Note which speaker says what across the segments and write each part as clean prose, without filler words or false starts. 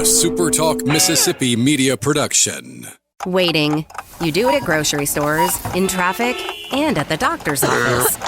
Speaker 1: SuperTalk Mississippi media production.
Speaker 2: Waiting. You do it at grocery stores, in traffic, and at the doctor's office.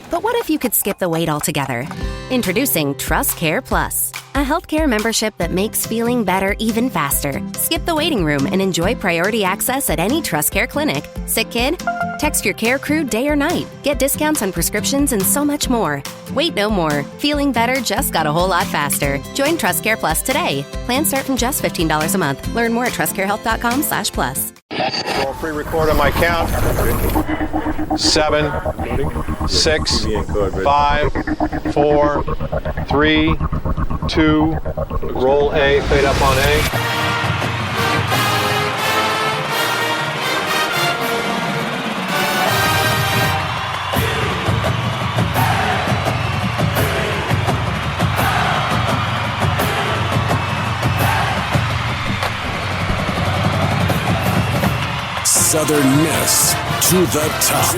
Speaker 2: But what if you could skip the wait altogether? Introducing Trust Care Plus, a healthcare membership that makes feeling better even faster. Skip the waiting room and enjoy priority access at any Trust Care clinic. Sick kid? Text your care crew day or night. Get discounts on prescriptions and so much more. Wait no more. Feeling better just got a whole lot faster. Join Trust Care Plus today. Plans start from just $15 a month. Learn more at trustcarehealth.com/plus.
Speaker 3: I'll pre-record on my count. 7, 6, 5, 4, 3, 2. Roll A, fade up on A.
Speaker 1: Southern Miss to the top.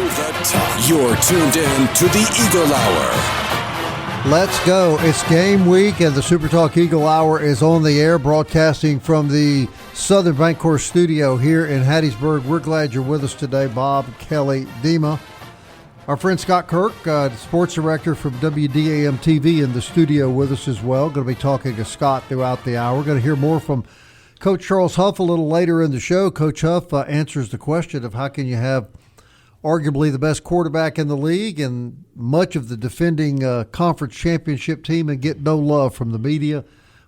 Speaker 1: You're tuned in to the Eagle Hour.
Speaker 4: Let's go. It's game week, and the SuperTalk Eagle Hour is on the air, broadcasting from the Southern Bancorp studio here in Hattiesburg. We're glad you're with us today, Bob, Kelly, Dima. Our friend Scott Kirk, the sports director from WDAM-TV, in the studio with us as well. Going to be talking to Scott throughout the hour. We're going to hear more from Coach Charles Huff a little later in the show. Coach Huff answers the question of how can you have arguably the best quarterback in the league and much of the defending conference championship team and get no love from the media.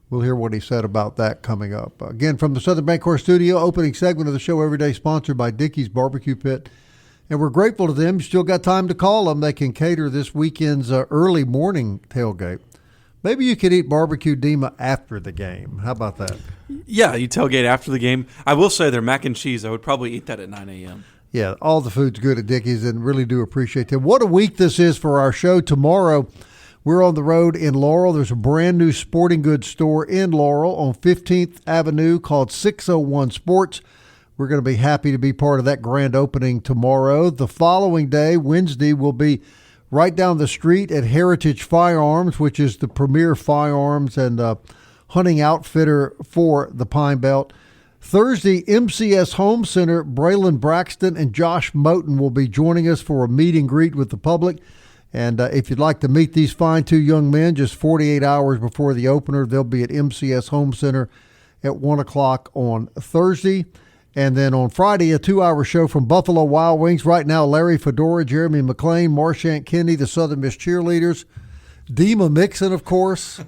Speaker 4: We'll hear what he said about that coming up. Again, from the Southern Bancorp studio, opening segment of the show every day, sponsored by Dickey's Barbecue Pit. And we're grateful to them. You still got time to call them. They can cater this weekend's early morning tailgate. Maybe you could eat barbecue, Dima, after the game. How about that?
Speaker 5: Yeah, you tailgate after the game. I will say their mac and cheese, I would probably eat that at 9 a.m.
Speaker 4: Yeah, all the food's good at Dickey's, and really do appreciate them. What a week this is for our show. Tomorrow, we're on the road in Laurel. There's a brand new sporting goods store in Laurel on 15th Avenue called 601 Sports. We're going to be happy to be part of that grand opening tomorrow. The following day, Wednesday, will be right down the street at Heritage Firearms, which is the premier firearms and hunting outfitter for the Pine Belt. Thursday, MCS Home Center, Braylon Braxton and Josh Moten will be joining us for a meet and greet with the public. And if you'd like to meet these fine two young men, just 48 hours before the opener, they'll be at MCS Home Center at 1 o'clock on Thursday. And then on Friday, a 2-hour show from Buffalo Wild Wings. Right now, Larry Fedora, Jeremy McClain, Marchant Kennedy, the Southern Miss cheerleaders, Dima Mixon, of course.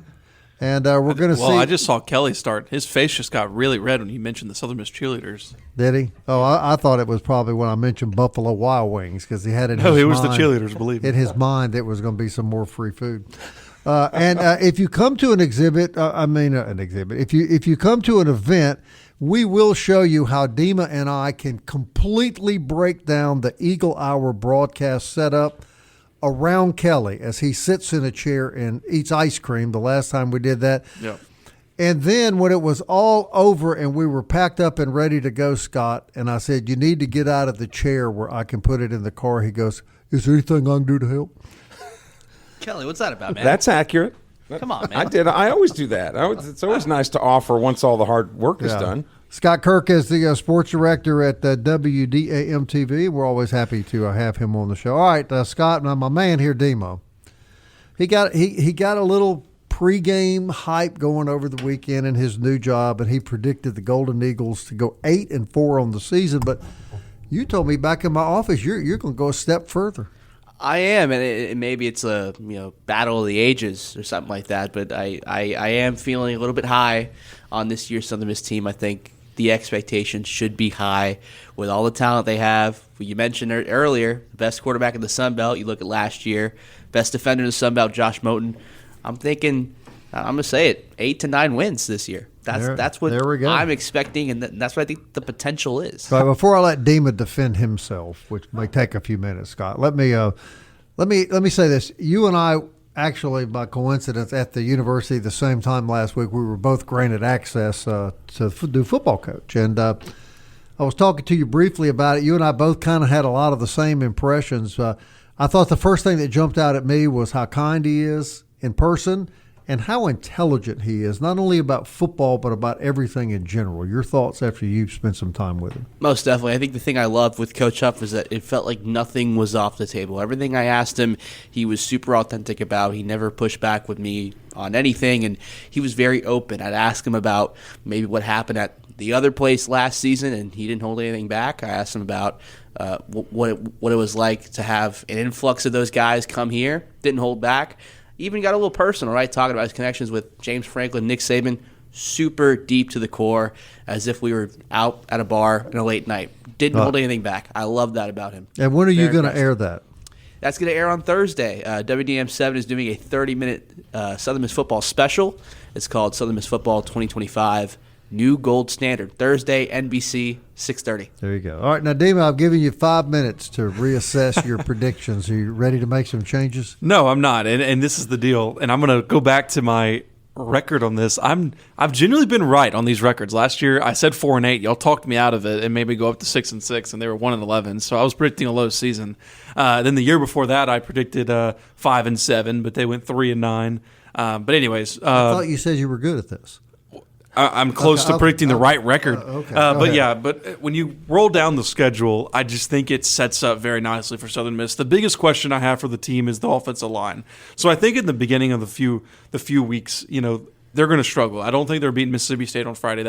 Speaker 4: And we're going to see.
Speaker 5: Well, I just saw Kelly start. His face just got really red when he mentioned the Southern Miss cheerleaders.
Speaker 4: Did he? Oh, I thought it was probably when I mentioned Buffalo Wild Wings because he had it in his mind.
Speaker 5: No, it was the cheerleaders, believe me.
Speaker 4: In his mind, it was going to be some more free food. And if you come to an exhibit, if you come to an event, we will show you how Dima and I can completely break down the Eagle Hour broadcast setup around Kelly as he sits in a chair and eats ice cream the last time we did that.
Speaker 5: Yep.
Speaker 4: And then when it was all over and we were packed up and ready to go, Scott, and I said, you need to get out of the chair where I can put it in the car. He goes, is there anything I can do to help?
Speaker 6: Kelly, what's that about, man?
Speaker 7: That's accurate.
Speaker 6: Come on, man.
Speaker 7: I always do that. It's always nice to offer once all the hard work is done.
Speaker 4: Scott Kirk is the sports director at WDAM-TV. We're always happy to have him on the show. All right, Scott, now my man here, Demo. He got a little pregame hype going over the weekend in his new job, and he predicted the Golden Eagles to go 8-4 on the season. But you told me back in my office you're going to go a step further.
Speaker 6: I am, and maybe it's a battle of the ages or something like that. But I am feeling a little bit high on this year's Southern Miss team. I think the expectations should be high with all the talent they have. You mentioned earlier, the best quarterback in the Sun Belt. You look at last year, best defender in the Sun Belt, Josh Moten. I'm thinking, I'm going to say it, 8 to 9 wins this year. That's what I'm expecting, and that's what I think the potential is.
Speaker 4: Right, before I let Dima defend himself, which may take a few minutes, Scott, let me say this. You and I actually, by coincidence, at the university the same time last week, we were both granted access to do football coach. And I was talking to you briefly about it. You and I both kind of had a lot of the same impressions. I thought the first thing that jumped out at me was how kind he is in person and how intelligent he is, not only about football, but about everything in general. Your thoughts after you've spent some time with him?
Speaker 6: Most definitely. I think the thing I loved with Coach Huff is that it felt like nothing was off the table. Everything I asked him, he was super authentic about. He never pushed back with me on anything, and he was very open. I'd ask him about maybe what happened at the other place last season, and he didn't hold anything back. I asked him about what it was like to have an influx of those guys come here. Didn't hold back. Even got a little personal, right? Talking about his connections with James Franklin, Nick Saban, super deep to the core, as if we were out at a bar in a late night. Didn't hold anything back. I love that about him.
Speaker 4: And when are you going to air that?
Speaker 6: That's going to air on Thursday. WDAM-7 is doing a 30-minute Southern Miss football special. It's called Southern Miss Football 2025 New Gold Standard. Thursday, NBC, 6:30.
Speaker 4: There you go. All right, now, Dima, I've given you 5 minutes to reassess your predictions. Are you ready to make some changes?
Speaker 5: No, I'm not, and this is the deal. And I'm going to go back to my record on this. I've genuinely been right on these records. Last year, I said 4-8. Y'all talked me out of it and made me go up to 6-6, and they were 1-11. So I was predicting a low season. Then the year before that, I predicted 5-7, but they went 3-9. But anyways,
Speaker 4: I thought you said you were good at this.
Speaker 5: I'm close to predicting the right record.
Speaker 4: Okay.
Speaker 5: But when you roll down the schedule, I just think it sets up very nicely for Southern Miss. The biggest question I have for the team is the offensive line. So I think in the beginning of the few weeks, they're going to struggle. I don't think they're beating Mississippi State on Friday.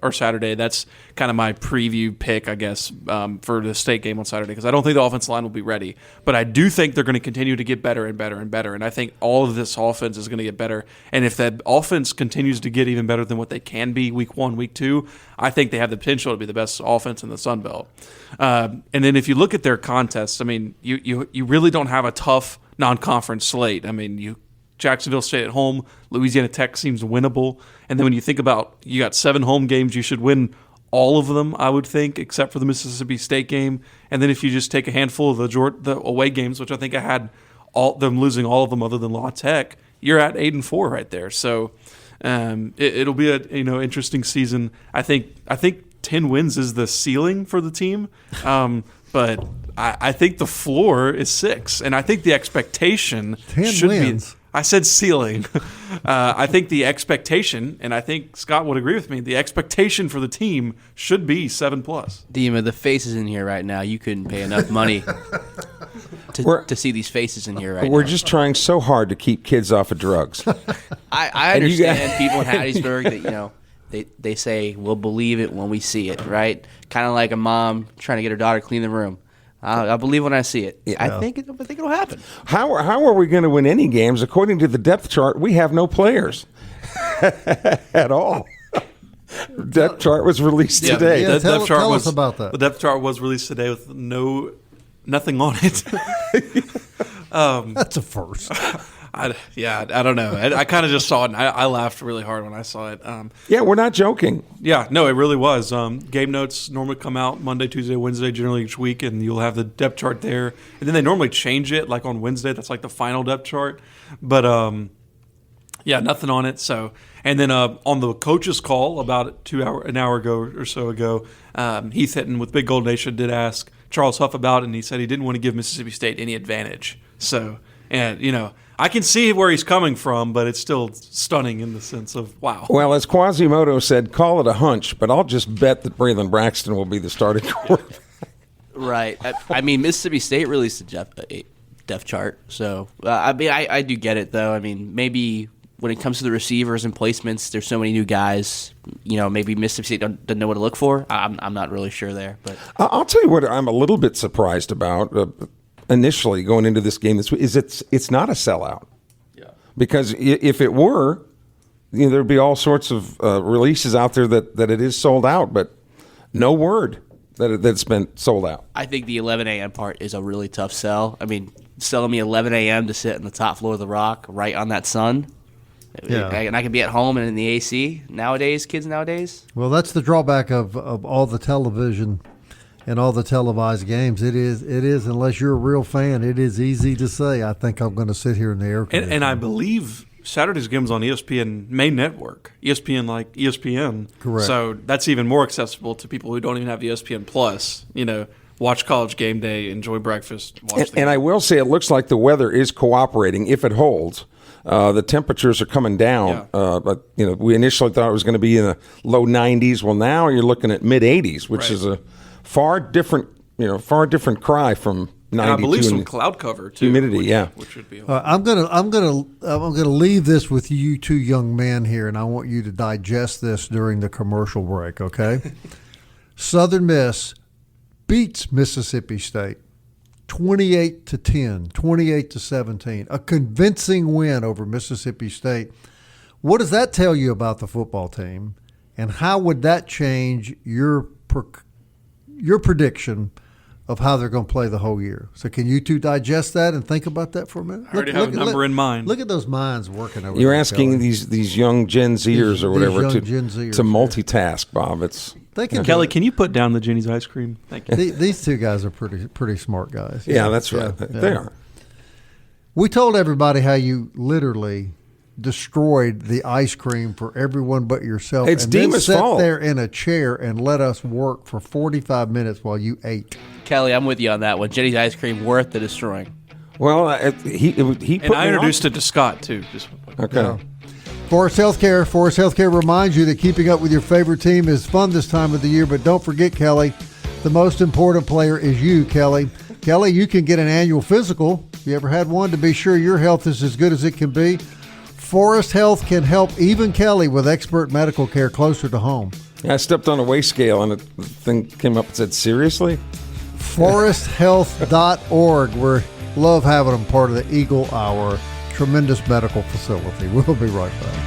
Speaker 5: Or Saturday. That's kind of my preview pick, I guess, for the State game on Saturday, because I don't think the offensive line will be ready. But I do think they're going to continue to get better and better and better. And I think all of this offense is going to get better. And if that offense continues to get even better than what they can be week 1, week 2, I think they have the potential to be the best offense in the Sun Belt. And then if you look at their contests, I mean, you really don't have a tough non-conference slate. I mean, Jacksonville State at home, Louisiana Tech seems winnable. And then when you think about, you got 7 home games, you should win all of them, I would think, except for the Mississippi State game. And then if you just take a handful of the away games, which I think I had them losing all of them other than La Tech, you're at 8-4 right there. So it'll be a interesting season. I think 10 wins is the ceiling for the team, but I think the floor is 6, and I think the expectation
Speaker 4: 10
Speaker 5: should
Speaker 4: wins.
Speaker 5: be. I said ceiling. I think the expectation, and I think Scott would agree with me, the expectation for the team should be 7+.
Speaker 6: Dima, the faces in here right now, you couldn't pay enough money to see these faces in here right now.
Speaker 7: We're just trying so hard to keep kids off of drugs.
Speaker 6: I understand people in Hattiesburg that, they say, we'll believe it when we see it, right? Kind of like a mom trying to get her daughter to clean the room. I'll believe when I see it. Yeah. I think it'll happen.
Speaker 7: How are we going to win any games? According to the depth chart, we have no players at all. The depth chart was released today.
Speaker 4: Yeah, tell us about that.
Speaker 5: The depth chart was released today with nothing on it.
Speaker 4: That's a first.
Speaker 5: I don't know. I kind of just saw it, and I laughed really hard when I saw it.
Speaker 7: Yeah, we're not joking.
Speaker 5: Yeah, no, it really was. Game notes normally come out Monday, Tuesday, Wednesday, generally each week, and you'll have the depth chart there. And then they normally change it, like on Wednesday. That's like the final depth chart. But, nothing on it. So, and then on the coach's call about an hour ago or so ago, Heath Hinton with Big Gold Nation did ask Charles Huff about it, and he said he didn't want to give Mississippi State any advantage. So, and, I can see where he's coming from, but it's still stunning in the sense of, wow.
Speaker 7: Well, as Quasimodo said, call it a hunch, but I'll just bet that Braylon Braxton will be the starting quarterback.
Speaker 6: Right. I mean, Mississippi State released a depth chart. So, I do get it, though. I mean, maybe when it comes to the receivers and placements, there's so many new guys. Maybe Mississippi State doesn't know what to look for. I'm not really sure there. But
Speaker 7: I'll tell you what I'm a little bit surprised about. Initially going into this game is it's not a sellout. Yeah. Because if it were, there'd be all sorts of releases out there that it is sold out, but no word that it's been sold out.
Speaker 6: I think the 11 a.m. part is a really tough sell. I mean, selling me 11 a.m. to sit on the top floor of the Rock right on that sun. Yeah. And I can be at home and in the AC kids nowadays.
Speaker 4: Well, that's the drawback of all the television and all the televised games. It is, unless you're a real fan, it is easy to say, I think I'm going to sit here in the air conditioning.
Speaker 5: And I believe Saturday's game's on ESPN main network, ESPN like ESPN.
Speaker 4: Correct.
Speaker 5: So that's even more accessible to people who don't even have ESPN Plus. Watch College Game Day, enjoy breakfast, watch the game.
Speaker 7: And I will say it looks like the weather is cooperating if it holds. The temperatures are coming down. But we initially thought it was going to be in the low 90s. Well, now you're looking at mid 80s, which is a far different cry from 92.
Speaker 5: And I believe some cloud cover too.
Speaker 7: Humidity,
Speaker 5: which would be.
Speaker 4: I'm gonna leave this with you two young men here, and I want you to digest this during the commercial break. Okay. Southern Miss beats Mississippi State 28-10, 28-17, a convincing win over Mississippi State. What does that tell you about the football team, and how would that change your prediction of how they're going to play the whole year? So can you two digest that and think about that for a minute?
Speaker 5: I already have a number in mind.
Speaker 4: Look at those minds working over
Speaker 7: You're
Speaker 4: there,
Speaker 7: asking
Speaker 4: Kelly.
Speaker 7: these young Gen Zers or whatever
Speaker 4: young
Speaker 7: to
Speaker 4: Gen Zers,
Speaker 7: to multitask, Bob.
Speaker 5: Kelly, can you put down the Jenny's ice cream? Thank you.
Speaker 4: These two guys are pretty smart guys.
Speaker 7: Yeah, that's right.
Speaker 4: Yeah.
Speaker 7: They are.
Speaker 4: We told everybody how you literally destroyed the ice cream for everyone but yourself.
Speaker 7: It's
Speaker 4: and then
Speaker 7: Dima's
Speaker 4: sat
Speaker 7: fault.
Speaker 4: there in a chair and let us work for 45 minutes while you ate.
Speaker 6: Kelly, I'm with you on that one. Jenny's ice cream worth the destroying.
Speaker 7: Well, he put
Speaker 5: And I
Speaker 7: me
Speaker 5: introduced
Speaker 7: on.
Speaker 5: it to Scott too.
Speaker 7: Okay.
Speaker 4: Yeah. Forest Healthcare reminds you that keeping up with your favorite team is fun this time of the year, but don't forget, Kelly, the most important player is you, Kelly. Kelly, you can get an annual physical, if you ever had one, to be sure your health is as good as it can be. Forest Health can help even Kelly with expert medical care closer to home.
Speaker 7: I stepped on a weigh scale and the thing came up and said, "Seriously?"
Speaker 4: ForestHealth.org. We love having them part of the Eagle Hour. Tremendous medical facility. We'll be right back.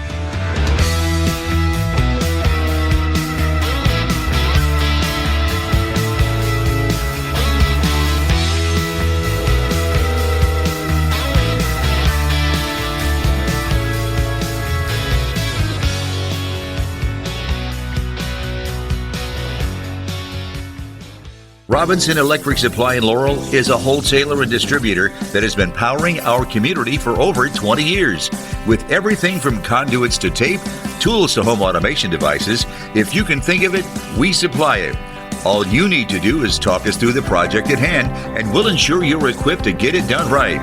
Speaker 8: Robinson Electric Supply in Laurel is a wholesaler and distributor that has been powering our community for over 20 years. With everything from conduits to tape, tools to home automation devices, if you can think of it, we supply it. All you need to do is talk us through the project at hand, and we'll ensure you're equipped to get it done right.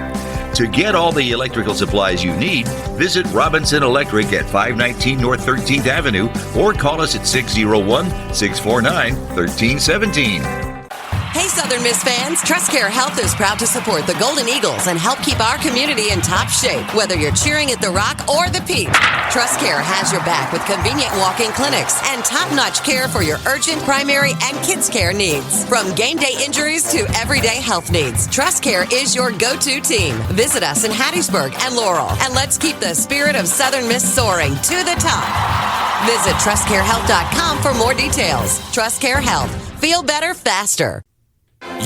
Speaker 8: To get all the electrical supplies you need, visit Robinson Electric at 519 North 13th Avenue or call us at 601-649-1317.
Speaker 9: Hey, Southern Miss fans, TrustCare Health is proud to support the Golden Eagles and help keep our community in top shape, whether you're cheering at the Rock or the Peak. TrustCare has your back with convenient walk-in clinics and top-notch care for your urgent, primary, and kids' care needs. From game day injuries to everyday health needs, TrustCare is your go-to team. Visit us in Hattiesburg and Laurel, and let's keep the spirit of Southern Miss soaring to the top. Visit TrustCareHealth.com for more details. TrustCare Health. Feel better faster.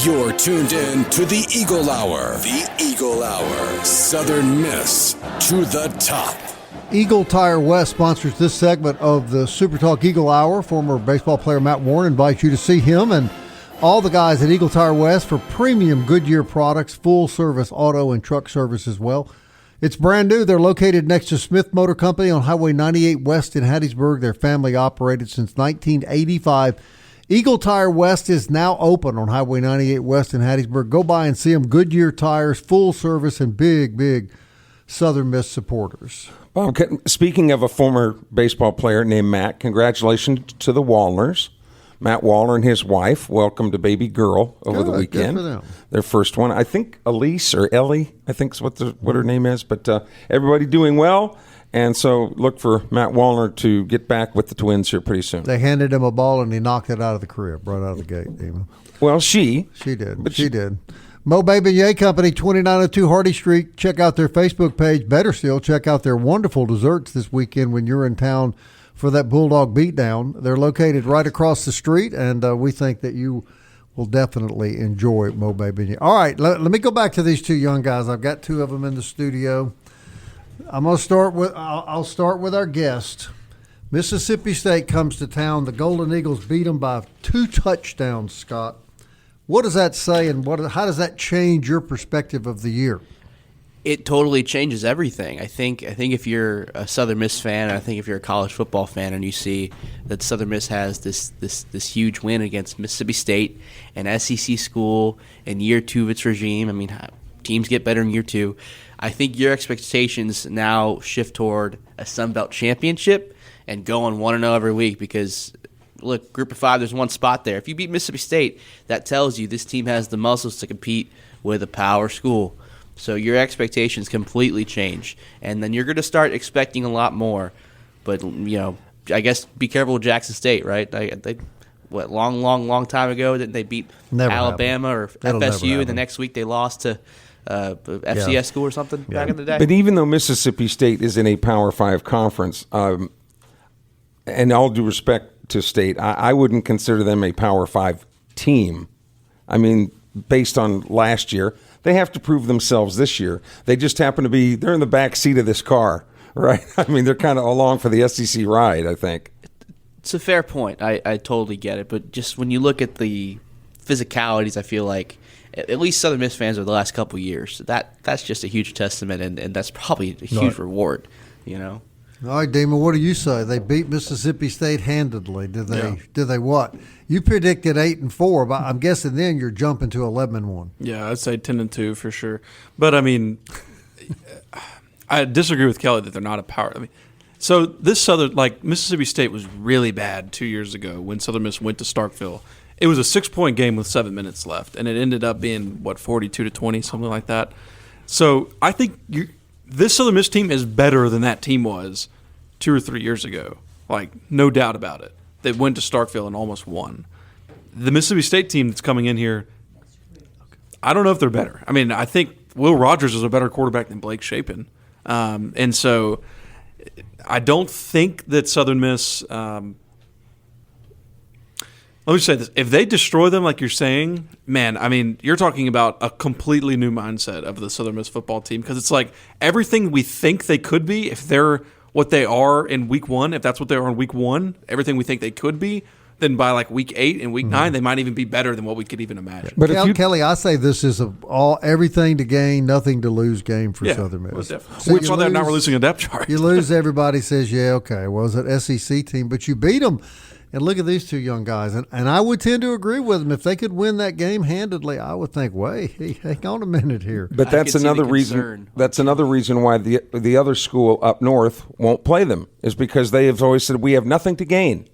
Speaker 1: You're tuned in to the Eagle Hour. The Eagle Hour. Southern Miss to the top.
Speaker 4: Eagle Tire West sponsors this segment of the SuperTalk Eagle Hour. Former baseball player Matt Warren invites you to see him and all the guys at Eagle Tire West for premium Goodyear products, full service auto and truck service as well. It's brand new. They're located next to Smith Motor Company on Highway 98 West in Hattiesburg. They're family operated since 1985. Eagle Tire West is now open on Highway 98 West in Hattiesburg. Go by and see them. Goodyear tires, full service, and big Southern Miss supporters.
Speaker 7: Bob, speaking of a former baseball player named Matt, congratulations to the Wallners. Matt Wallner and his wife welcomed a baby girl over the weekend.
Speaker 4: Good for them.
Speaker 7: Their first one. I think Elise or Ellie, I think is what her name is. But everybody doing well. And so look for Matt Wallner to get back with the Twins here pretty soon.
Speaker 4: They handed him a ball, and he knocked it out of the crib, right out of the gate. Even.
Speaker 7: Well, she
Speaker 4: did.
Speaker 7: But
Speaker 4: she did. Mo Baby Yay Company, 2902 Hardy Street. Check out their Facebook page. Better still, check out their wonderful desserts this weekend when you're in town for that Bulldog Beatdown. They're located right across the street, and we think that you will definitely enjoy Mo Baby Yay. All right, let me go back to these two young guys. I've got two of them in the studio. I'm going to start with. I'll start with our guest. Mississippi State comes to town. The Golden Eagles beat them by 2 touchdowns. Scott, what does that say, and how does that change your perspective of the year?
Speaker 6: It totally changes everything. I think if you're a Southern Miss fan, and I think if you're a college football fan, and you see that Southern Miss has this huge win against Mississippi State, an SEC school in year 2 of its regime. I mean, teams get better in year 2. I think your expectations now shift toward a Sun Belt championship and going 1-0 every week because, look, Group of 5, there's one spot there. If you beat Mississippi State, that tells you this team has the muscles to compete with a power school. So your expectations completely change. And then you're going to start expecting a lot more. But, I guess be careful with Jackson State, right? Long time ago, didn't they beat Alabama or FSU, and the next week they lost to FCS school or something back in the day?
Speaker 7: But even though Mississippi State is in a Power 5 conference, and all due respect to State, I wouldn't consider them a Power 5 team. I mean, based on last year, they have to prove themselves this year. They just happen to be, they're in the back seat of this car, right? I mean, they're kind of along for the SEC ride, I think.
Speaker 6: It's a fair point. I totally get it. But just when you look at the physicalities, I feel like at least Southern Miss fans over the last couple of years, that's just a huge testament, and that's probably a huge reward, All
Speaker 4: right, Damon, what do you say? They beat Mississippi State handedly. Did they what? You predicted 8-4, but I'm guessing then you're jumping to 11-1.
Speaker 5: Yeah, I'd say 10-2 for sure. But I mean, I disagree with Kelly that they're not a power. I mean, so this Mississippi State was really bad 2 years ago when Southern Miss went to Starkville. It was a 6-point game with 7 minutes left, and it ended up being 42-20, something like that. So I think this Southern Miss team is better than that team was 2 or 3 years ago. No doubt about it. They went to Starkville and almost won. The Mississippi State team that's coming in here, I don't know if they're better. I mean, I think Will Rogers is a better quarterback than Blake Shapen. And so I don't think that Southern Miss let me say this. If they destroy them like you're saying, man, I mean, you're talking about a completely new mindset of the Southern Miss football team because it's like everything we think they could be, if they're what they are in week 1, if that's what they are in week 1, everything we think they could be, then by week 8 and week 9, they might even be better than what we could even imagine.
Speaker 4: But Kelly, I say this is everything to gain, nothing to lose game for Southern Miss.
Speaker 5: So which they're not releasing a depth chart.
Speaker 4: You lose, everybody says, yeah, okay, well, it's an SEC team, but you beat them. And look at these two young guys. And I would tend to agree with them. If they could win that game handedly, I would think, hang on a minute here.
Speaker 7: But that's another reason. That's another reason why the other school up north won't play them, is because they have always said we have nothing to gain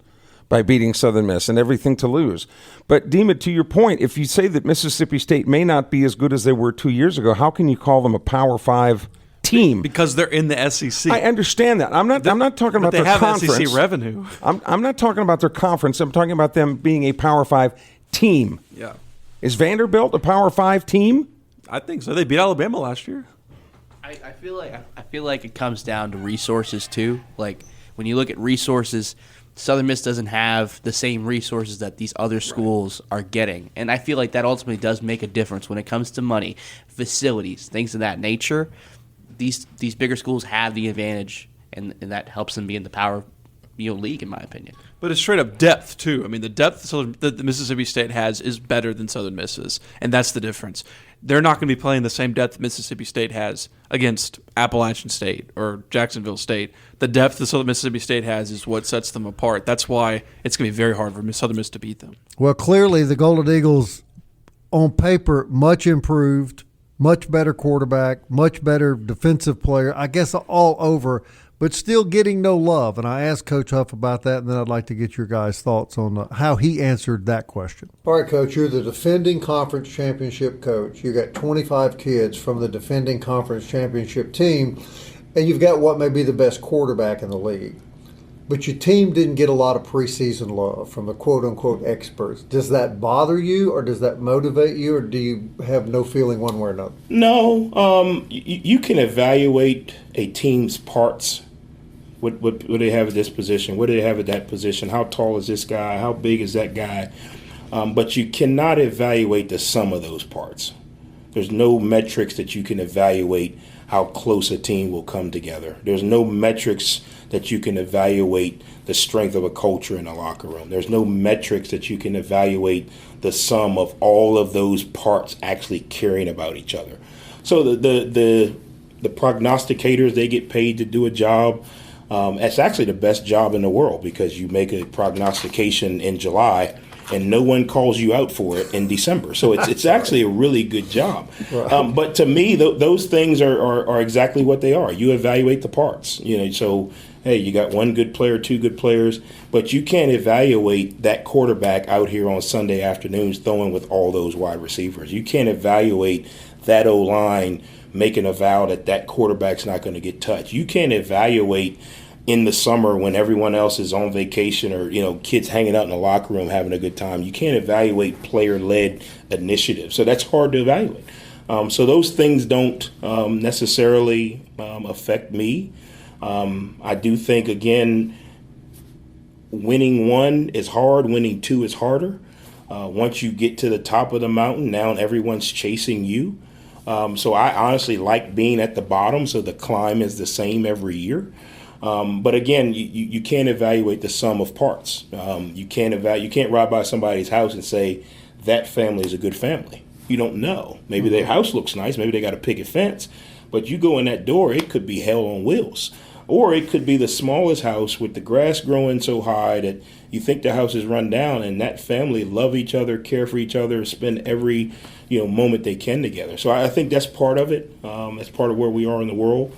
Speaker 7: by beating Southern Miss and everything to lose. But, Dima, to your point, if you say that Mississippi State may not be as good as they were 2 years ago, how can you call them a Power 5 team?
Speaker 5: Because they're in the SEC.
Speaker 7: I understand that. I'm not talking about their conference.
Speaker 5: They have SEC revenue.
Speaker 7: I'm not talking about their conference. I'm talking about them being a Power 5 team.
Speaker 5: Yeah.
Speaker 7: Is Vanderbilt a Power 5 team?
Speaker 5: I think so. They beat Alabama last year.
Speaker 6: I feel like it comes down to resources too. Like when you look at resources, Southern Miss doesn't have the same resources that these other schools are getting. And I feel like that ultimately does make a difference when it comes to money, facilities, things of that nature. These bigger schools have the advantage, and that helps them be in the power league, in my opinion.
Speaker 5: But it's straight up depth, too. I mean, the depth that the Mississippi State has is better than Southern Miss's, and that's the difference. They're not going to be playing the same depth Mississippi State has against Appalachian State or Jacksonville State. The depth that Southern Mississippi State has is what sets them apart. That's why it's going to be very hard for Southern Miss to beat them.
Speaker 4: Well, clearly the Golden Eagles, on paper, much improved, much better quarterback, much better defensive player, I guess all over, but still getting no love. And I asked Coach Huff about that, and then I'd like to get your guys' thoughts on how he answered that question. All right, Coach, you're the defending conference championship coach. You got 25 kids from the defending conference championship team, and you've got what may be the best quarterback in the league. But your team didn't get a lot of preseason love from the quote-unquote experts. Does that bother you, or does that motivate you, or do you have no feeling one way or another?
Speaker 10: No. You can evaluate a team's parts. What do they have at this position? What do they have at that position? How tall is this guy? How big is that guy? But you cannot evaluate the sum of those parts. There's no metrics that you can evaluate how close a team will come together. There's no metrics that you can evaluate the strength of a culture in a locker room. There's no metrics that you can evaluate the sum of all of those parts actually caring about each other. So the prognosticators, they get paid to do a job. It's actually the best job in the world because you make a prognostication in July and no one calls you out for it in December. So it's actually a really good job. Right. But to me, those things are exactly what they are. You evaluate the parts. So hey, you got one good player, two good players, but you can't evaluate that quarterback out here on Sunday afternoons throwing with all those wide receivers. You can't evaluate that O-line making a vow that quarterback's not going to get touched. You can't evaluate in the summer when everyone else is on vacation or, kids hanging out in the locker room having a good time. You can't evaluate player-led initiatives. So that's hard to evaluate. So those things don't necessarily affect me. I do think, again, winning one is hard, winning two is harder. Once you get to the top of the mountain, now everyone's chasing you. So I honestly like being at the bottom, so the climb is the same every year. But again, you can't evaluate the sum of parts. You can't ride by somebody's house and say that family is a good family. You don't know. Maybe their house looks nice. Maybe they got a picket fence. But you go in that door, it could be hell on wheels. Or it could be the smallest house with the grass growing so high that you think the house is run down, and that family love each other, care for each other, spend every moment they can together. So I think that's part of it. That's part of where we are in the world.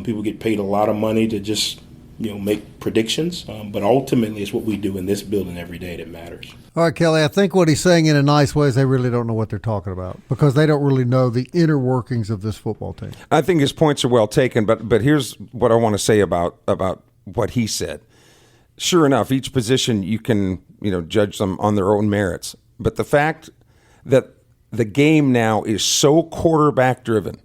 Speaker 10: People get paid a lot of money to just make predictions, but ultimately it's what we do in this building every day that matters.
Speaker 4: All right, Kelly, I think what he's saying in a nice way is they really don't know what they're talking about because they don't really know the inner workings of this football team.
Speaker 7: I think his points are well taken, but here's what I want to say about what he said. Sure enough, each position you can judge them on their own merits, but the fact that the game now is so quarterback driven,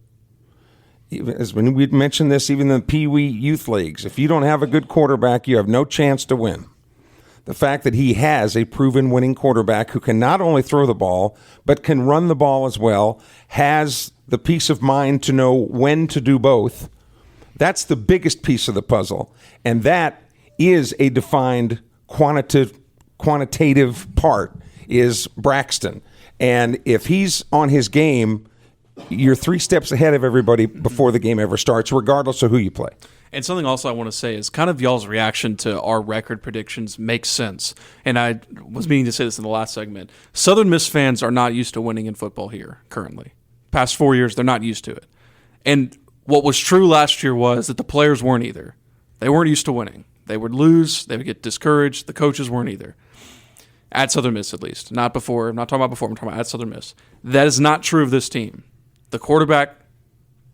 Speaker 7: as when we'd mentioned this, even in the Pee Wee youth leagues, if you don't have a good quarterback, you have no chance to win. The fact that he has a proven winning quarterback who can not only throw the ball, but can run the ball as well, has the peace of mind to know when to do both, that's the biggest piece of the puzzle. And that is a defined quantitative part, is Braxton. And if he's on his game, you're 3 steps ahead of everybody before the game ever starts, regardless of who you play.
Speaker 5: And something else I want to say is kind of y'all's reaction to our record predictions makes sense. And I was meaning to say this in the last segment. Southern Miss fans are not used to winning in football here currently. Past 4 years, they're not used to it. And what was true last year was that the players weren't either. They weren't used to winning. They would lose. They would get discouraged. The coaches weren't either. At Southern Miss, at least. Not before. I'm not talking about before. I'm talking about at Southern Miss. That is not true of this team. The quarterback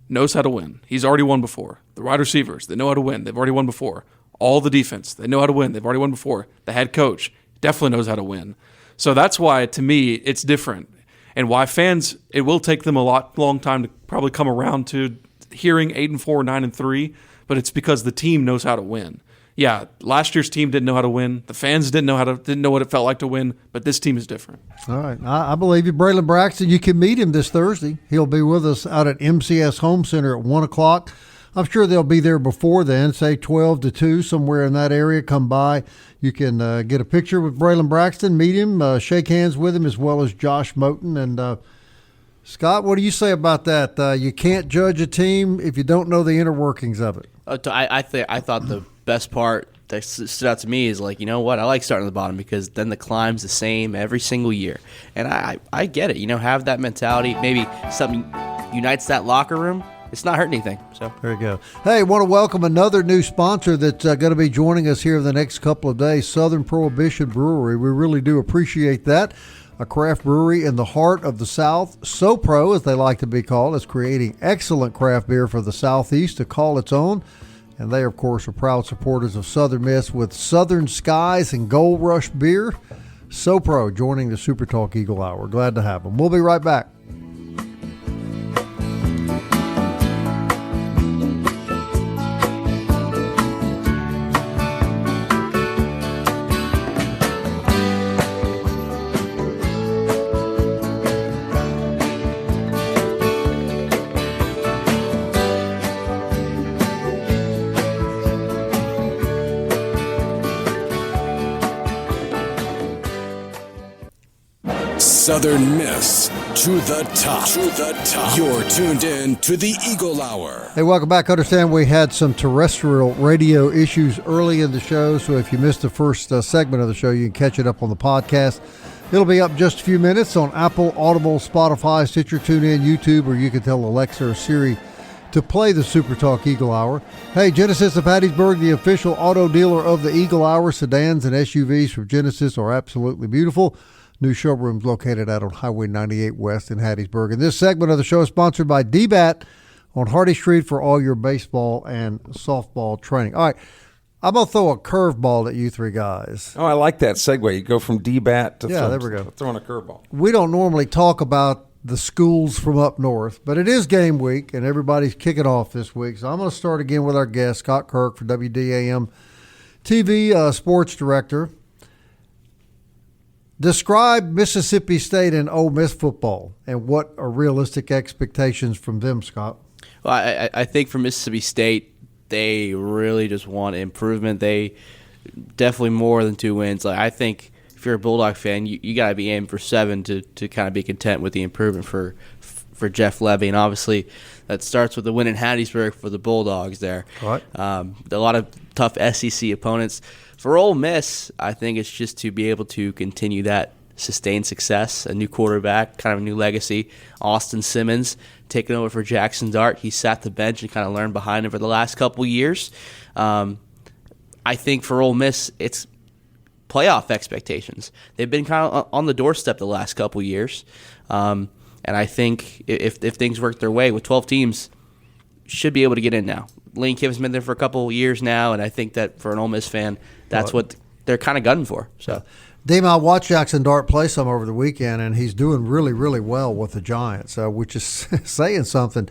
Speaker 5: knows how to win. He's already won before. The wide receivers, they know how to win. They've already won before. All the defense, they know how to win. They've already won before. The head coach definitely knows how to win. So that's why, to me, it's different. And why fans, it will take them a long time to probably come around to hearing 8-4, 9-3, but it's because the team knows how to win. Yeah, last year's team didn't know how to win. The fans didn't know what it felt like to win, but this team is different.
Speaker 4: All right. I believe you. Braylon Braxton, you can meet him this Thursday. He'll be with us out at MCS Home Center at 1 o'clock. I'm sure they'll be there before then, say 12 to 2, somewhere in that area. Come by. You can get a picture with Braylon Braxton, meet him, shake hands with him, as well as Josh Moten. And Scott, what do you say about that? You can't judge a team if you don't know the inner workings of it.
Speaker 6: I thought the best part that stood out to me is like, you know what, I like starting at the bottom because then the climb's the same every single year. And I get it, have that mentality. Maybe something unites that locker room. It's not hurting anything. So
Speaker 4: there you go. Hey, want to welcome another new sponsor that's going to be joining us here in the next couple of days, Southern Prohibition Brewery. We really do appreciate that. A craft brewery in the heart of the South. SoPro, as they like to be called, is creating excellent craft beer for the Southeast to call its own. And they, of course, are proud supporters of Southern Miss with Southern Skies and Gold Rush beer. SoPro joining the SuperTalk Eagle Hour. Glad to have them. We'll be right back.
Speaker 1: Southern Miss to the top. To the top. You're tuned in to the Eagle Hour.
Speaker 4: Hey, welcome back. Understand we had some terrestrial radio issues early in the show, so if you missed the first segment of the show, you can catch it up on the podcast. It'll be up in just a few minutes on Apple, Audible, Spotify, Stitcher, TuneIn, YouTube, or you can tell Alexa or Siri to play the SuperTalk Eagle Hour. Hey, Genesis of Hattiesburg, the official auto dealer of the Eagle Hour. Sedans and SUVs from Genesis are absolutely beautiful. New showrooms located out on Highway 98 West in Hattiesburg. And this segment of the show is sponsored by DBAT on Hardy Street for all your baseball and softball training. All right, I'm going to throw a curveball at you three guys.
Speaker 7: Oh, I like that segue. You go from D-bat to
Speaker 4: there we go.
Speaker 7: Throwing a curveball.
Speaker 4: We don't normally talk about the schools from up north, but it is game week, and everybody's kicking off this week. So I'm going to start again with our guest, Scott Kirk, for WDAM-TV sports director. Describe Mississippi State and Ole Miss football, and what are realistic expectations from them, Scott?
Speaker 6: Well, I think for Mississippi State, they really just want improvement. They definitely more than 2 wins. Like, I think if you're a Bulldog fan, you got to be aiming for 7 to kind of be content with the improvement for Jeff Levy. And obviously that starts with the win in Hattiesburg for the Bulldogs there.
Speaker 4: Right.
Speaker 6: A lot of tough SEC opponents. For Ole Miss, I think it's just to be able to continue that sustained success, a new quarterback, kind of a new legacy. Austin Simmons taking over for Jackson Dart. He sat the bench and kind of learned behind him for the last couple years. I think for Ole Miss, it's playoff expectations. They've been kind of on the doorstep the last couple years. And I think if things work their way with 12 teams, should be able to get in now. Lane Kiffin's been there for a couple years now, and I think that for an Ole Miss fan, that's what they're kind of gunning for. So,
Speaker 4: Dame, I watched Jackson Dart play some over the weekend, and he's doing really, really well with the Giants, which is saying something.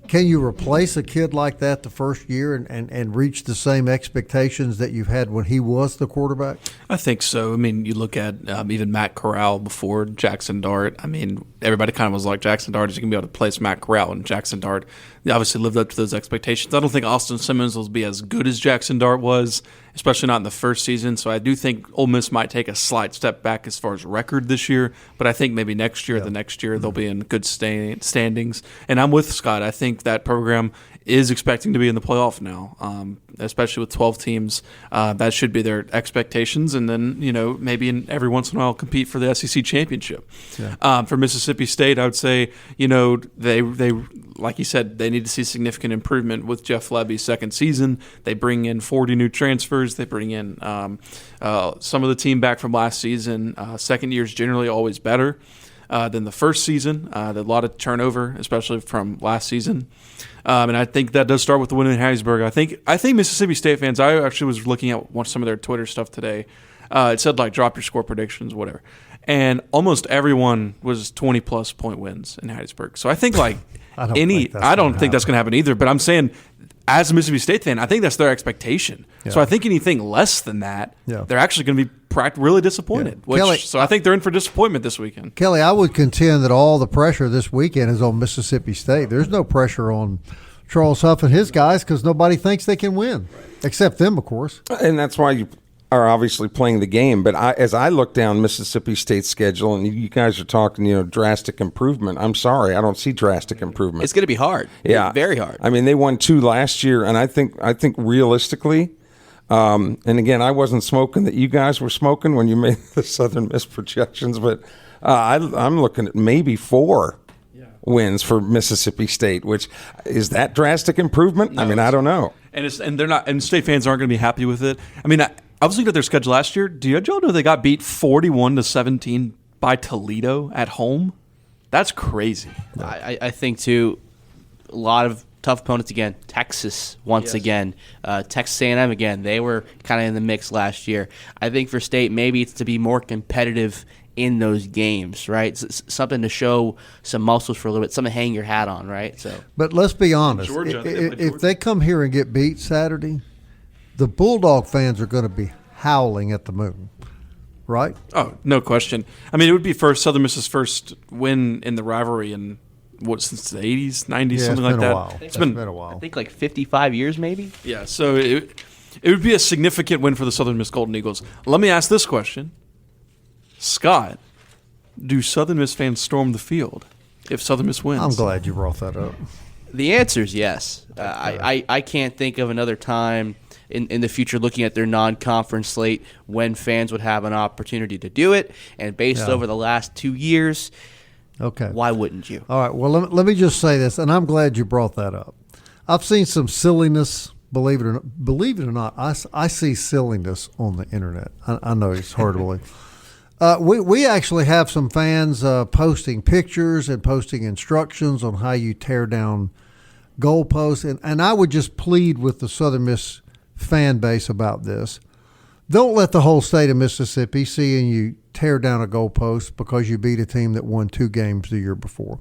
Speaker 4: Can you replace a kid like that the first year and reach the same expectations that you've had when he was the quarterback?
Speaker 5: I think so. I mean, you look at even Matt Corral before Jackson Dart. I mean, everybody kind of was like, Jackson Dart is going to be able to place Matt Corral, and Jackson Dart obviously lived up to those expectations. I don't think Austin Simmons will be as good as Jackson Dart was, especially not in the first season. So I do think Ole Miss might take a slight step back as far as record this year, but I think maybe next year, the next year, they'll be in good standings. And I'm with Scott. I think that program is expecting to be in the playoff now, especially with 12 teams. That should be their expectations, and then maybe every once in a while compete for the SEC championship. Yeah. For Mississippi State, I would say they like you said, they need to see significant improvement with Jeff Levy's second season. They bring in 40 new transfers. They bring in some of the team back from last season. Second year is generally always better than the first season. A lot of turnover, especially from last season. And I think that does start with the win in Hattiesburg. I think Mississippi State fans, I actually was looking at some of their Twitter stuff today. It said, drop your score predictions, whatever. And almost everyone was 20-plus point wins in Hattiesburg. So I think, I don't think that's going to happen either. But I'm saying, as a Mississippi State fan, I think that's their expectation. Yeah. So I think anything less than that, they're actually going to be really disappointed.
Speaker 4: Yeah. Kelly,
Speaker 5: so I think they're in for disappointment this weekend.
Speaker 4: Kelly, I would contend that all the pressure this weekend is on Mississippi State. There's no pressure on Charles Huff and his guys because nobody thinks they can win, except them, of course.
Speaker 7: And that's why you are obviously playing the game. But as I look down Mississippi State's schedule, and you guys are talking, drastic improvement. I'm sorry, I don't see drastic improvement.
Speaker 6: It's going to be hard.
Speaker 7: Yeah,
Speaker 6: very hard.
Speaker 7: I mean, they won 2 last year, and I think realistically, and again, I wasn't smoking that you guys were smoking when you made the Southern Miss projections, but I'm looking at maybe 4 wins for Mississippi State, which is that drastic improvement? No, I mean, I don't know.
Speaker 5: And they're not, and state fans aren't going to be happy with it. I mean, I was looking at their schedule last year. Do y'all know they got beat 41-17 by Toledo at home? That's crazy.
Speaker 6: I think, too, a lot of tough opponents again. Texas once again. Texas A&M again. They were kind of in the mix last year. I think for State, maybe it's to be more competitive in those games, right? Something to show some muscles for a little bit, something to hang your hat on, right? So,
Speaker 4: but let's be honest.
Speaker 5: Georgia,
Speaker 4: if they come here and get beat Saturday, the Bulldog fans are going to be howling at the moon, right?
Speaker 5: Oh, no question. I mean, it would be Southern Miss's first win in the rivalry in since the 80s, 90s, something like that.
Speaker 4: It's been a while.
Speaker 6: I think 55 years maybe.
Speaker 5: Yeah, so it would be a significant win for the Southern Miss Golden Eagles. Let me ask this question. Scott, do Southern Miss fans storm the field if Southern Miss wins?
Speaker 4: I'm glad you brought that up.
Speaker 6: The answer is yes. I can't think of another time in the future, looking at their non-conference slate, when fans would have an opportunity to do it. And based over the last 2 years, why wouldn't you?
Speaker 4: All right, well, let me just say this, and I'm glad you brought that up. I've seen some silliness, believe it or not. I see silliness on the internet. I know it's hard to believe. We actually have some fans posting pictures and posting instructions on how you tear down goalposts, and I would just plead with the Southern Miss fan base about this. Don't let the whole state of Mississippi seeing you tear down a goalpost because you beat a team that won 2 games the year before.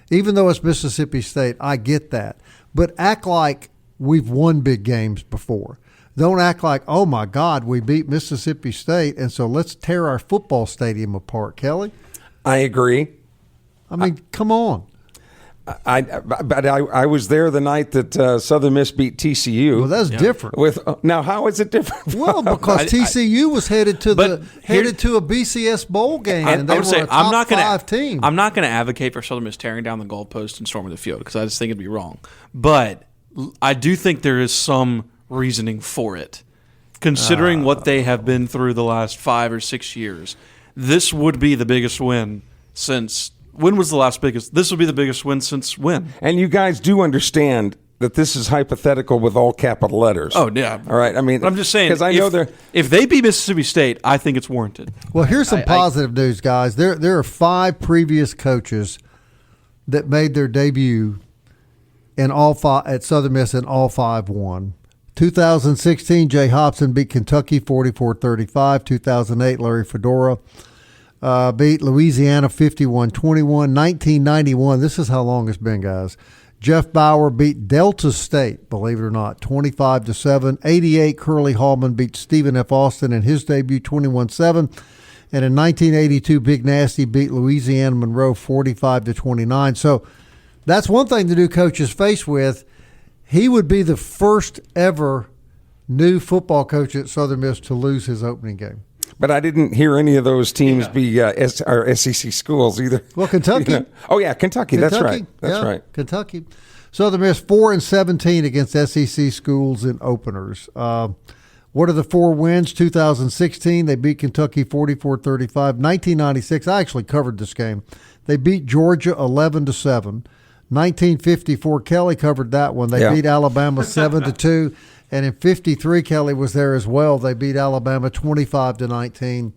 Speaker 4: Even though it's Mississippi State, I get that. But act like we've won big games before. Don't act like, oh, my God, we beat Mississippi State, and so let's tear our football stadium apart, Kelly.
Speaker 7: I agree.
Speaker 4: I mean, come on.
Speaker 7: But I was there the night that Southern Miss beat TCU.
Speaker 4: Well, that's different.
Speaker 7: Now, how is it different?
Speaker 4: Well, because TCU was headed to a BCS bowl game, and they were a top 5 team.
Speaker 5: I'm not going to advocate for Southern Miss tearing down the goalpost and storming the field because I just think it'd be wrong. But I do think there is some reasoning for it, considering what they have been through the last 5 or 6 years. This would be the biggest win since. When was the last biggest? This would be the biggest win since when?
Speaker 7: And you guys do understand that this is hypothetical with all capital letters.
Speaker 5: Oh, yeah.
Speaker 7: All right. I mean,
Speaker 5: but I'm just saying,
Speaker 7: because I know
Speaker 5: if they beat Mississippi State, I think it's warranted.
Speaker 4: Well, here's some positive news, guys. There are 5 previous coaches that made their debut in all 5 at Southern Miss, and all 5 won. 2016, Jay Hobson beat Kentucky 44-35. 2008, Larry Fedora beat Louisiana 51-21. 1991, this is how long it's been, guys. Jeff Bauer beat Delta State, believe it or not, 25-7. 88, Curly Hallman beat Stephen F. Austin in his debut 21-7. And in 1982, Big Nasty beat Louisiana Monroe 45-29. So that's one thing the new coach is faced with. He would be the first ever new football coach at Southern Miss to lose his opening game.
Speaker 7: But I didn't hear any of those teams be SEC schools either.
Speaker 4: Well, Kentucky.
Speaker 7: Oh, yeah, Kentucky. That's right. That's right.
Speaker 4: Kentucky. Southern Miss 4-17 against SEC schools in openers. What are the 4 wins? 2016, they beat Kentucky 44-35. 1996, I actually covered this game. They beat Georgia 11-7. 1954, Kelly covered that one. They beat Alabama 7-2. And in 53, Kelly was there as well. They beat Alabama 25-19.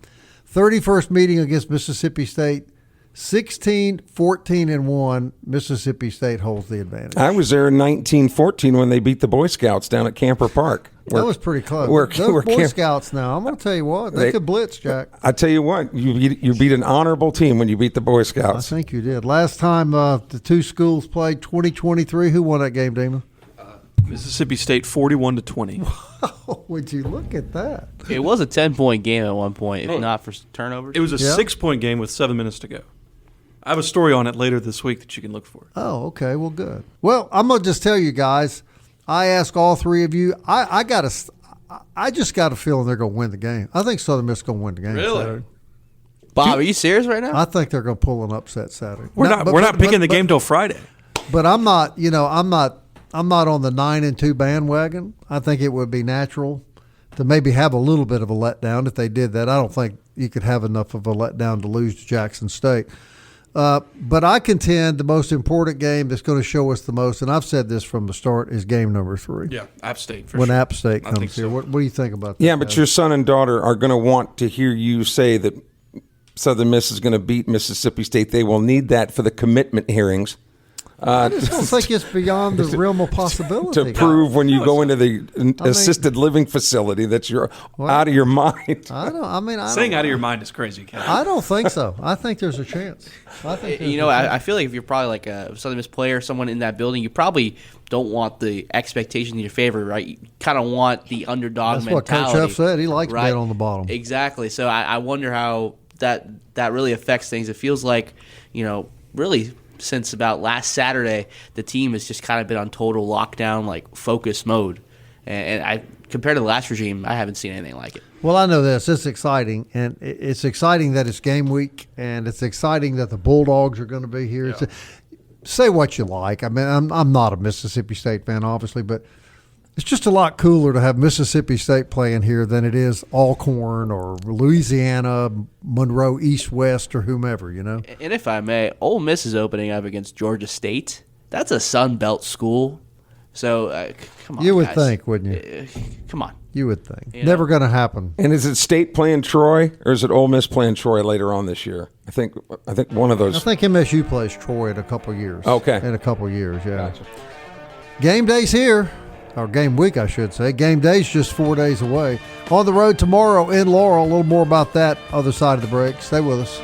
Speaker 4: 31st meeting against Mississippi State, 16-14-1. Mississippi State holds the advantage.
Speaker 7: I was there in 1914 when they beat the Boy Scouts down at Camper Park.
Speaker 4: That was pretty close. Those Boy Scouts now, I'm going to tell you what, they could blitz, Jack.
Speaker 7: I tell you what, you beat an honorable team when you beat the Boy Scouts.
Speaker 4: I think you did. Last time the 2 schools played, 2023, who won that game, Dana?
Speaker 5: Mississippi State 41-20.
Speaker 4: Wow, would you look at that?
Speaker 6: It was a 10-point game at one point, if not for turnovers.
Speaker 5: It was a 6-point game with 7 minutes to go. I have a story on it later this week that you can look for.
Speaker 4: Oh, okay. Well, good. Well, I'm going to just tell you guys, I ask all 3 of you, I just got a feeling they're going to win the game. I think Southern Miss is going to win the game.
Speaker 5: Really?
Speaker 4: Saturday.
Speaker 6: Bob, are you serious right now?
Speaker 4: I think they're going to pull an upset Saturday.
Speaker 5: We're not picking the game till Friday.
Speaker 4: But I'm not on the 9-2 bandwagon. I think it would be natural to maybe have a little bit of a letdown if they did that. I don't think you could have enough of a letdown to lose to Jackson State. But I contend the most important game that's going to show us the most, and I've said this from the start, is game number 3.
Speaker 5: Yeah, App State.
Speaker 4: When App State comes here. What do you think about that?
Speaker 7: Yeah, but your son and daughter are going to want to hear you say that Southern Miss is going to beat Mississippi State. They will need that for the commitment hearings.
Speaker 4: I just don't think it's beyond the realm of possibility.
Speaker 7: To prove when you go into the assisted living facility that you're out of your mind.
Speaker 5: Saying out of your mind is crazy, Ken.
Speaker 4: I don't think so. I think there's a chance.
Speaker 6: I feel like if you're probably like a Southern Miss player, someone in that building, you probably don't want the expectation in your favor, right? You kind of want the underdog mentality.
Speaker 4: That's what Coach Huff said. He likes being on the bottom.
Speaker 6: Exactly. So I wonder how that really affects things. It feels like, really – since about last Saturday, the team has just kind of been on total lockdown, like focus mode. And compared to the last regime, I haven't seen anything like it.
Speaker 4: Well, I know this. It's exciting, and it's exciting that it's game week, and it's exciting that the Bulldogs are going to be here.
Speaker 5: Yeah.
Speaker 4: Say what you like. I mean, I'm not a Mississippi State fan, obviously, but it's just a lot cooler to have Mississippi State playing here than it is Alcorn or Louisiana, Monroe, East, West, or whomever, you know?
Speaker 6: And if I may, Ole Miss is opening up against Georgia State. That's a Sun Belt school. So, come on,
Speaker 4: You would
Speaker 6: guys.
Speaker 4: think, wouldn't you?
Speaker 6: Come on.
Speaker 4: You would think.
Speaker 6: You
Speaker 4: Never
Speaker 6: know?
Speaker 4: going to happen.
Speaker 7: And is it State playing Troy, or is it Ole Miss playing Troy later on this year? I think one of those.
Speaker 4: I think MSU plays Troy in a couple of years.
Speaker 7: Okay.
Speaker 4: In a couple of years, yeah.
Speaker 7: Gotcha.
Speaker 4: Game day's here, or game week, I should say. Game day's just 4 days away. On the road tomorrow in Laurel. A little more about that other side of the break. Stay with us.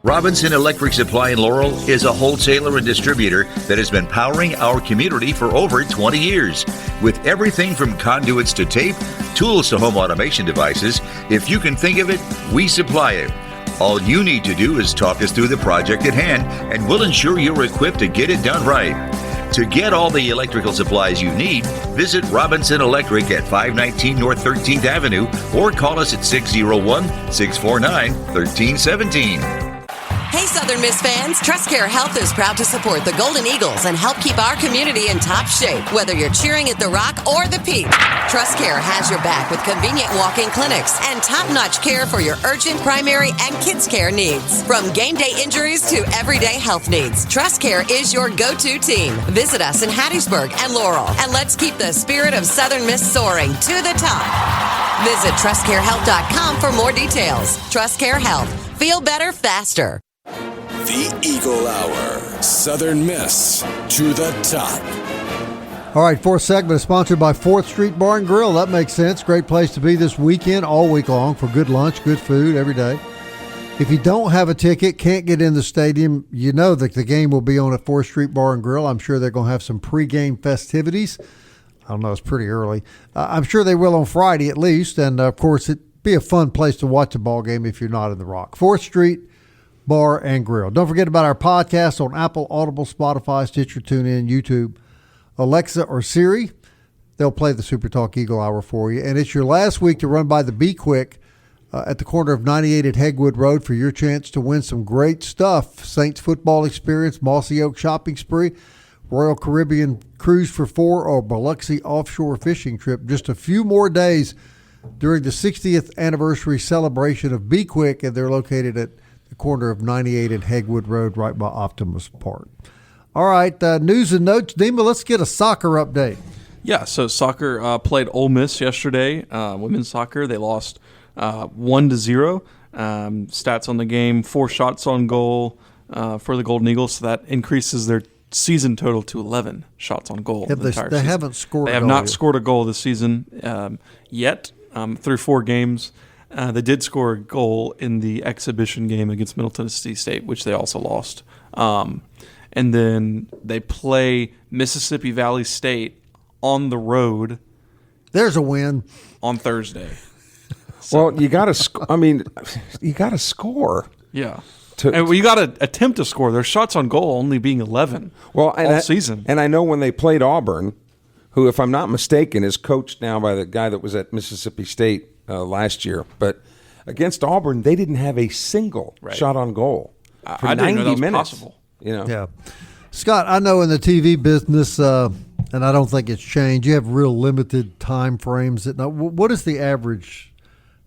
Speaker 8: Robinson Electric Supply in Laurel is a wholesaler and distributor that has been powering our community for over 20 years. With everything from conduits to tape, tools to home automation devices, if you can think of it, we supply it. All you need to do is talk us through the project at hand, and we'll ensure you're equipped to get it done right. To get all the electrical supplies you need, visit Robinson Electric at 519 North 13th Avenue or call us at 601-649-1317.
Speaker 9: Hey, Southern Miss fans, TrustCare Health is proud to support the Golden Eagles and help keep our community in top shape, whether you're cheering at the Rock or the Peak. TrustCare has your back with convenient walk-in clinics and top-notch care for your urgent, primary, and kids' care needs. From game day injuries to everyday health needs, TrustCare is your go-to team. Visit us in Hattiesburg and Laurel, and let's keep the spirit of Southern Miss soaring to the top. Visit TrustCareHealth.com for more details. TrustCare Health. Feel better faster.
Speaker 1: The Eagle Hour. Southern Miss to the top.
Speaker 4: All right, fourth segment is sponsored by 4th Street Bar and Grill. That makes sense. Great place to be this weekend, all week long, for good lunch, good food every day. If you don't have a ticket, can't get in the stadium, you know that the game will be on at 4th Street Bar and Grill. I'm sure they're going to have some pregame festivities. I don't know, it's pretty early. I'm sure they will on Friday at least. And, of course, it'd be a fun place to watch a ball game if you're not in the Rock. 4th Street Bar and Grill. Don't forget about our podcast on Apple, Audible, Spotify, Stitcher, TuneIn, YouTube, Alexa, or Siri. They'll play the SuperTalk Eagle Hour for you. And it's your last week to run by the Be Quick at the corner of 98 at Hegwood Road for your chance to win some great stuff. Saints football experience, Mossy Oak shopping spree, Royal Caribbean cruise for 4, or Biloxi offshore fishing trip. Just a few more days during the 60th anniversary celebration of Be Quick, and they're located at the corner of 98 and Hegwood Road, right by Optimus Park. All right, news and notes. Dima, let's get a soccer update.
Speaker 5: Yeah, so soccer played Ole Miss yesterday. Women's soccer, they lost 1-0. Stats on the game: 4 shots on goal for the Golden Eagles. So that increases their season total to 11 shots on goal.
Speaker 4: They haven't scored.
Speaker 5: They have not scored a goal this season yet through 4 games. They did score a goal in the exhibition game against Middle Tennessee State, which they also lost. And then they play Mississippi Valley State on the road.
Speaker 4: There's a win
Speaker 5: on Thursday. So.
Speaker 7: Well, you got to. I mean, you got to score.
Speaker 5: Yeah. And you got to attempt to score. Their shots on goal only being 11 all season.
Speaker 7: And I know when they played Auburn, who, if I'm not mistaken, is coached now by the guy that was at Mississippi State last year. But against Auburn, they didn't have a single shot on goal for
Speaker 5: I
Speaker 7: 90
Speaker 5: didn't know that was
Speaker 7: minutes.
Speaker 5: Possible.
Speaker 7: You know?
Speaker 4: Yeah. Scott, I know in the TV business, and I don't think it's changed, you have real limited time frames at night. What is the average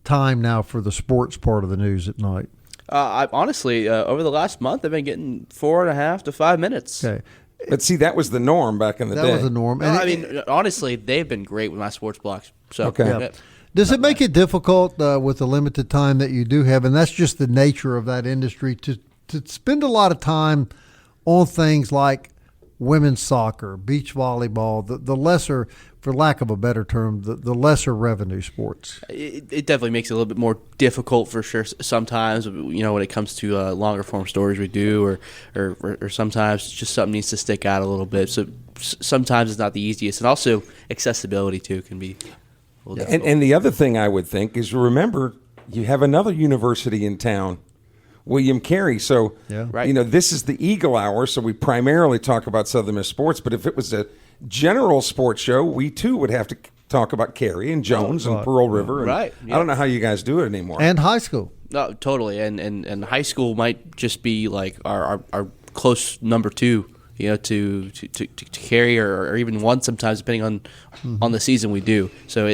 Speaker 4: time now for the sports part of the news at night?
Speaker 6: I honestly, over the last month, I've been getting 4.5 to 5 minutes.
Speaker 4: Okay.
Speaker 7: But see, that was the norm back in the day.
Speaker 4: That was the norm.
Speaker 6: No, I mean, honestly, they've been great with my sports blocks. So,
Speaker 7: Okay.
Speaker 4: Yeah. Does it make it difficult with the limited time that you do have, and that's just the nature of that industry, to spend a lot of time on things like women's soccer, beach volleyball, the lesser, for lack of a better term, the lesser revenue sports?
Speaker 6: It definitely makes it a little bit more difficult for sure sometimes, when it comes to longer form stories we do, or sometimes just something needs to stick out a little bit. So sometimes it's not the easiest. And also accessibility, too, can be a little difficult.
Speaker 7: And the other thing I would think is, remember, you have another university in town, William Carey. So,
Speaker 6: Right.
Speaker 7: this is the Eagle Hour, so we primarily talk about Southern Miss sports. But if it was a general sports show, we too would have to talk about Carey and Jones and Pearl River. And
Speaker 6: Right.
Speaker 7: I don't know how you guys do it anymore.
Speaker 4: And high school.
Speaker 6: No, totally. And high school might just be like our close number two, to carry or even one sometimes, depending on the season we do. So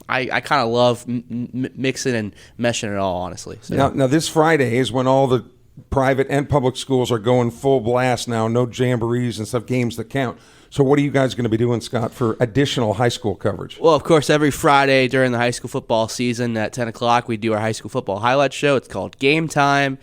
Speaker 6: I kind of love mixing and meshing it all, honestly. So.
Speaker 7: Now, this Friday is when all the private and public schools are going full blast now, no jamborees and stuff, games that count. So what are you guys going to be doing, Scott, for additional high school coverage?
Speaker 6: Well, of course, every Friday during the high school football season at 10 o'clock, we do our high school football highlight show. It's called Game Time.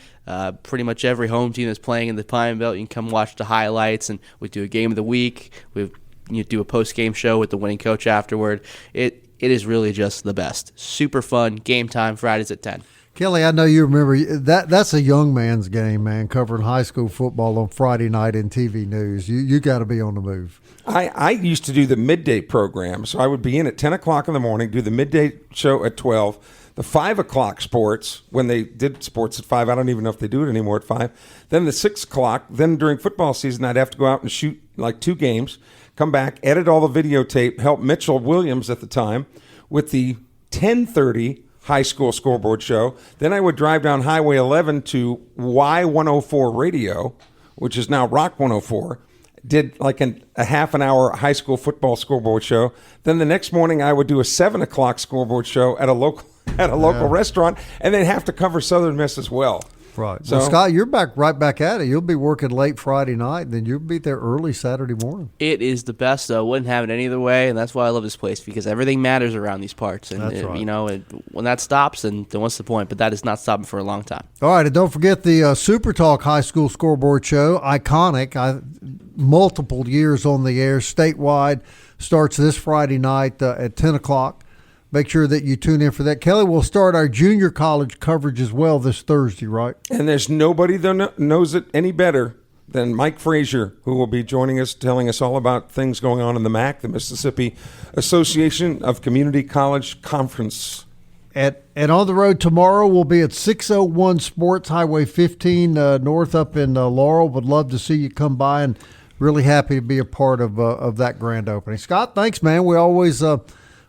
Speaker 6: Pretty much every home team that's playing in the Pine Belt, you can come watch the highlights, and we do a game of the week. You do a post-game show with the winning coach afterward. It is really just the best. Super fun. Game Time, Fridays at 10.
Speaker 4: Kelly, I know you remember that's a young man's game, man, covering high school football on Friday night in TV news. You got to be on the move.
Speaker 7: I used to do the midday program, so I would be in at 10 o'clock in the morning, do the midday show at 12, the 5 o'clock sports, when they did sports at 5. I don't even know if they do it anymore at 5. Then the 6 o'clock. Then during football season, I'd have to go out and shoot like 2 games, come back, edit all the videotape, help Mitchell Williams at the time with the 10:30 high school scoreboard show. Then I would drive down Highway 11 to Y104 Radio, which is now Rock 104. Did like a half an hour high school football scoreboard show. Then the next morning I would do a 7 o'clock scoreboard show at a local restaurant, and then have to cover Southern Miss as well.
Speaker 4: Right.
Speaker 7: So,
Speaker 4: well, Scott, you're right back at it. You'll be working late Friday night, and then you'll be there early Saturday morning.
Speaker 6: It is the best, though. Wouldn't have it any other way, and that's why I love this place, because everything matters around these parts. And
Speaker 4: that's right.
Speaker 6: When that stops, then what's the point? But that is not stopping for a long time.
Speaker 4: All right, and don't forget the SuperTalk High School Scoreboard Show, iconic, multiple years on the air, statewide, starts this Friday night at 10 o'clock. Make sure that you tune in for that. Kelly, we'll start our junior college coverage as well this Thursday, right?
Speaker 7: And there's nobody that knows it any better than Mike Frazier, who will be joining us, telling us all about things going on in the MAC, the Mississippi Association of Community College Conference.
Speaker 4: And on the road tomorrow, we'll be at 601 Sports, Highway 15 North up in Laurel. Would love to see you come by, and really happy to be a part of that grand opening. Scott, thanks, man. We always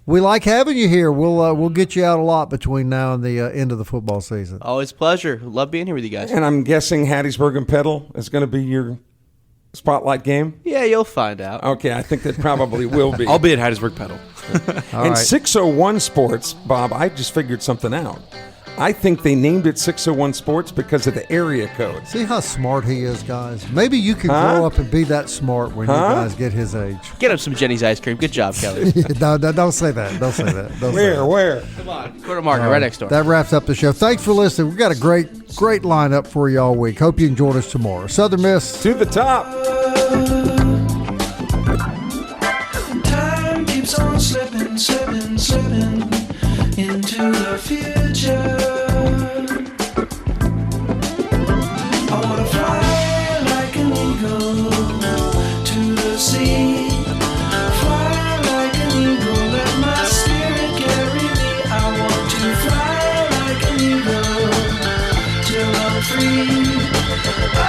Speaker 4: we like having you here. We'll get you out a lot between now and the end of the football season.
Speaker 6: Always a pleasure. Love being here with you guys.
Speaker 7: And I'm guessing Hattiesburg and Petal is going to be your spotlight game?
Speaker 6: Yeah, you'll find out.
Speaker 7: Okay, I think that probably will be.
Speaker 5: I'll be at Hattiesburg Pedal.
Speaker 7: And 601 Sports, Bob, I just figured something out. I think they named it 601 Sports because of the area code.
Speaker 4: See how smart he is, guys? Maybe you could grow up and be that smart when you guys get his age.
Speaker 6: Get him some Jenny's ice cream. Good job, Kelly.
Speaker 4: No, don't say that. Don't say that. Don't say that.
Speaker 7: Where?
Speaker 6: Come on. Go to Market, right next door.
Speaker 4: That wraps up the show. Thanks for listening. We've got a great lineup for you all week. Hope you can join us tomorrow. Southern Miss
Speaker 7: to the top.
Speaker 11: Time keeps on slipping into the future. I wanna fly like an eagle to the sea. Fly like an eagle, let my spirit carry me. I want to fly like an eagle till I'm free. I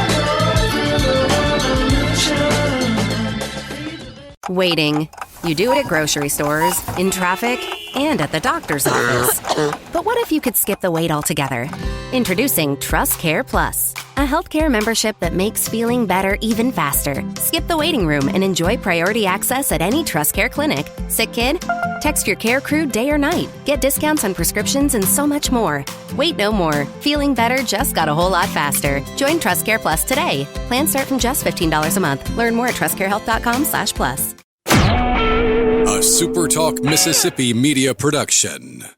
Speaker 11: go through the revolution.
Speaker 2: Waiting. You do it at grocery stores, in traffic, and at the doctor's office. But what if you could skip the wait altogether? Introducing Trust Care Plus, a healthcare membership that makes feeling better even faster. Skip the waiting room and enjoy priority access at any Trust Care clinic. Sick kid? Text your care crew day or night. Get discounts on prescriptions and so much more. Wait no more. Feeling better just got a whole lot faster. Join Trust Care Plus today. Plans start from just $15 a month. Learn more at trustcarehealth.com/plus.
Speaker 1: A SuperTalk Mississippi media production.